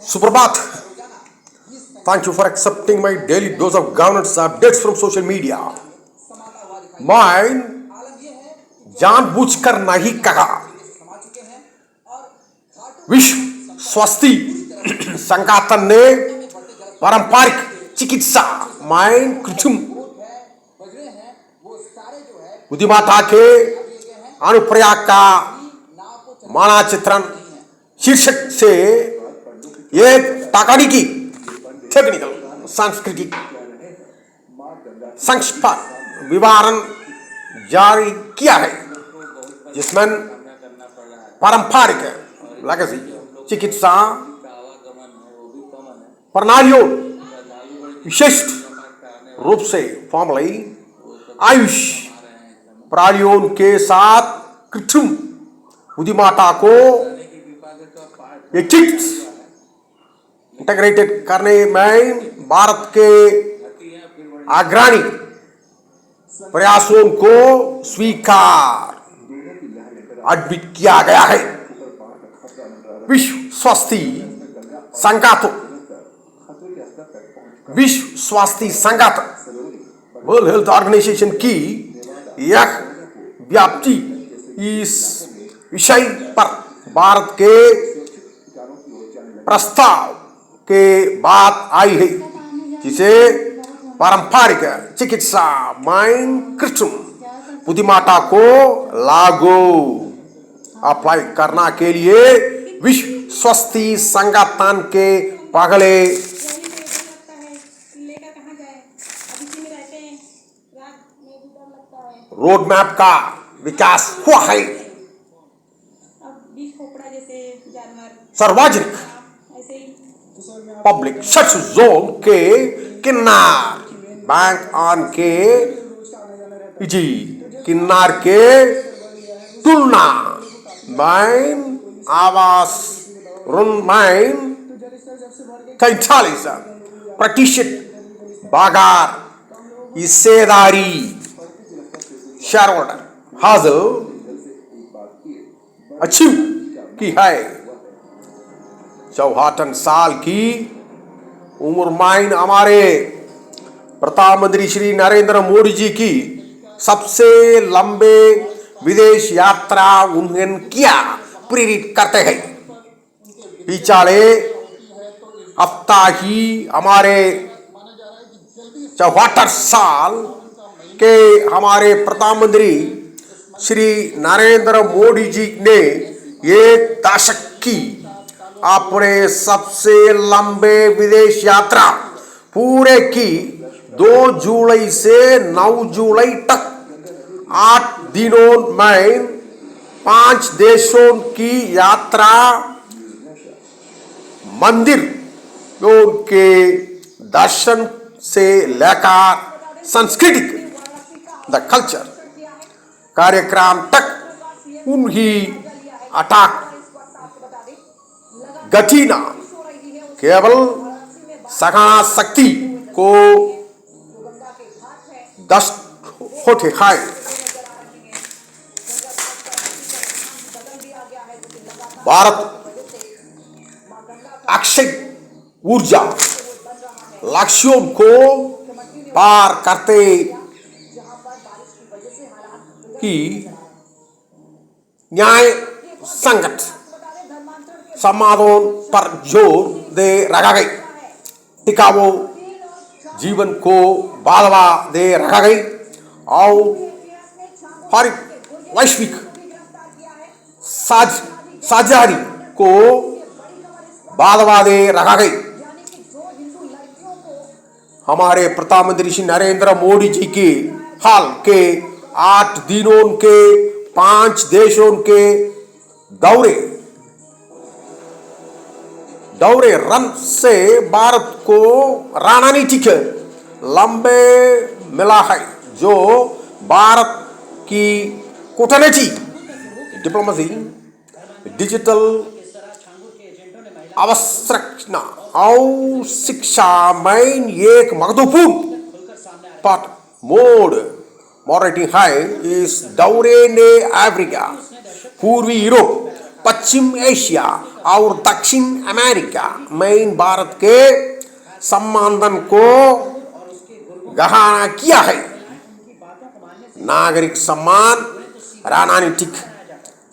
Suprabhat, thank you for accepting my daily dose of governance updates from social media. मैं जानबूझकर नहीं कहा। विश्व स्वास्थ्य संगठन ने पारंपरिक चिकित्सा माइन कृत्रिम बुद्धिमत्ता के अनुप्रयोग का मानचित्रण शीर्षक से एक तकनीकी टेक्निकल सांस्कृतिक संक्षिप्त विवरण जारी किया है, जिसमें पारंपरिक लेगेसी चिकित्सा प्रणालियों विशिष्ट रूप से फॉर्मली आयुष प्रणालियों के साथ कृत्रिम बुद्धिमत्ता को इंटीग्रेटेड करने में भारत के अग्रणी प्रयासों को स्वीकार एडमिट किया गया है। विश्व स्वास्थ्य संगठन वर्ल्ड हेल्थ ऑर्गेनाइजेशन की यह व्याप्ति इस विषय पर भारत के प्रस्ताव के बाद आई है, जिसे पारंपरिक चिकित्सा माइन कृत्रिम बुद्धिमत्ता को लागू अप्लाई करने के लिए विश्व स्वास्थ्य संगठन के पहले रोड मैप का विकास हुआ है। सार्वजनिक पब्लिक सर्च जोन के किन्नार बैंक ऑन के किन्नार के तुलना माइन आवास माइन 43% बागार हिस्सेदारी शेयरहोल्डर हासिल अचीव की है। 54 साल की उम्र माइन हमारे प्रधानमंत्री श्री नरेंद्र मोदी जी की सबसे लंबे विदेश यात्रा उन्हें किया प्रेरित करते हैं। पिछले हफ्ता ही हमारे 74 साल के हमारे प्रधानमंत्री श्री नरेंद्र मोदी जी ने एक दशक की अपने सबसे लंबे विदेश यात्रा पूरे की 2 जुलाई से 9 जुलाई तक 8 दिनों में 5 देशों की यात्रा मंदिरों के दर्शन से लेकर सांस्कृतिक द कल्चर कार्यक्रम तक उन्हीं अटक गति न केवल सघना शक्ति को दस्त होते हैं। भारत अक्षय ऊर्जा लक्ष्यों को पार करते ही न्याय संगत समाधान पर जोर दे रखा गई, टिकाऊ जीवन को बढ़ावा दे रखा गई और हर वैश्विक साझेदारी को बढ़ावा दे रखा गई। हमारे प्रधानमंत्री श्री नरेंद्र मोदी जी के हाल के 8 दिनों के 5 देशों के दौरे रन से भारत को रणनीतिक लंबे मिला है, जो भारत की कूटनीति डिप्लोमेसी डिजिटल अवसंरचना और शिक्षा में एक महत्वपूर्ण पाठ मॉडरेटिंग है। इस दौरे ने अफ्रीका, पूर्वी यूरोप पश्चिम एशिया और दक्षिण अमेरिका में भारत के संबंधन को गहरा किया है। नागरिक सम्मान, रणनीतिक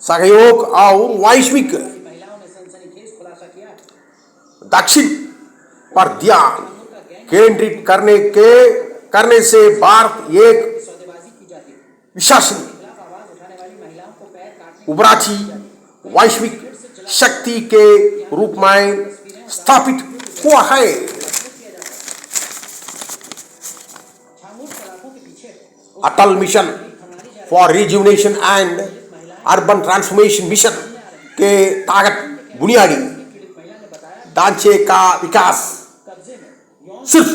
सहयोग और वैश्विक दक्षिण पर ध्यान केंद्रित करने से भारत एक विश्वसनीय उभरती वैश्विक शक्ति के रूप में स्थापित हुआ है। Atal mission for rejuvenation and urban transformation mission के तहत बुनियादी ढांचे का विकास सिर्फ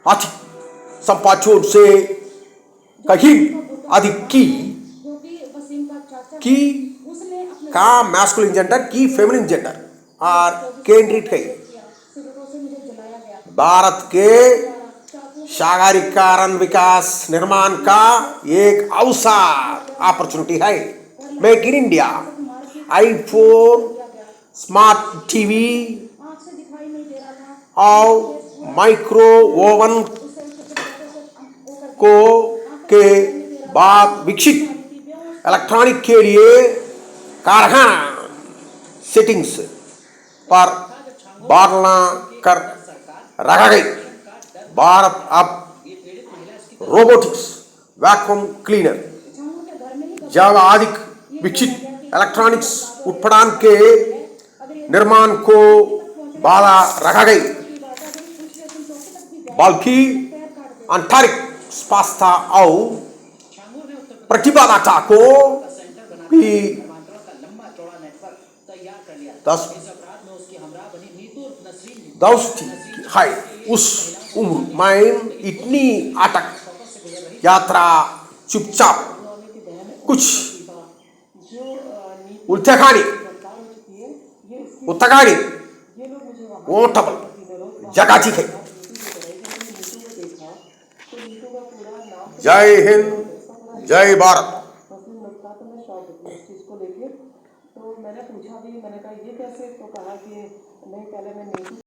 आर्थिक संपादन से कहीं अधिक की का मैस्कुलिन जेंडर की फेमिनिन जेंडर और केंद्रित है। भारत के सागरीकरण विकास निर्माण का एक अवसर अपॉर्चुनिटी है। Make in India, iPhone, smart TV और माइक्रो ओवन को के बाद विकसित इलेक्ट्रॉनिक के लिए कारखाना सेटिंग्स पर बदलना कर रखा गई। भारत अब रोबोटिक्स, वैक्यूम क्लीनर जब अधिक विकसित इलेक्ट्रॉनिक्स उत्पादन के निर्माण को बाधा रखा गई, बल्कि अंतरिक्ष स्वास्थ्य और प्रतिबद्धता को भी दोस्ती है। उस उम्र में इतनी अटक यात्रा चुपचाप कुछ उत्तगानी वोटबल जगह है। जय हिंद, जय भारत। तो मैंने पूछा भी, मैंने कहा ये कैसे, तो कहा कि नहीं, पहले मैं नहीं